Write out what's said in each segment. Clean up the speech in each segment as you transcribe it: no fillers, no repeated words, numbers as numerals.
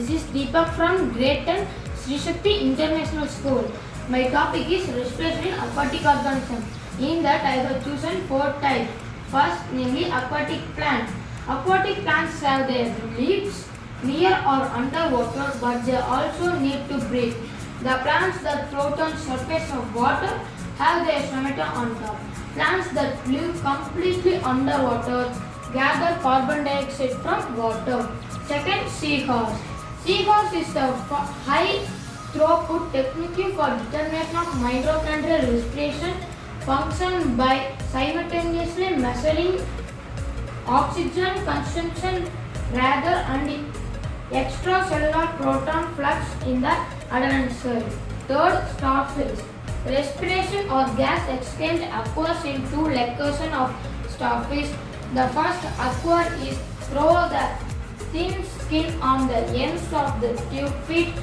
This is Deepak from Grade 10 Shakthi International School. My topic is respiration aquatic organisms. In that I have chosen 4 types. First, namely aquatic plants. Aquatic plants have their leaves near or underwater, but they also need to breathe. The plants that float on surface of water have their stomata on top. Plants that live completely underwater gather carbon dioxide from water. Second, seahorse. Seahorse is the high throughput technique for determination of mitochondrial respiration function by simultaneously measuring oxygen consumption rather and extracellular proton flux in the atmosphere. Third, starfish. Respiration or gas exchange occurs in 2 locations of starfish. The first occurs is through the thin skin on the ends of the tube feet.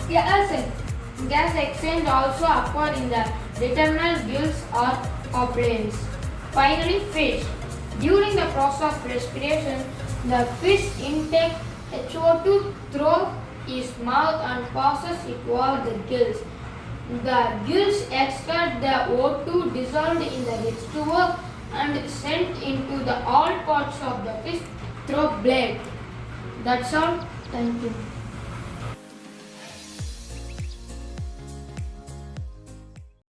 Gas exchange also occurs in the diurnal gills or oblines. Finally, fish. During the process of respiration, the fish intake HO2 through its mouth and passes it over the gills. The gills extract the O2 dissolved in the H2O and sent into the all parts of the fish through blood. That's all. Thank you.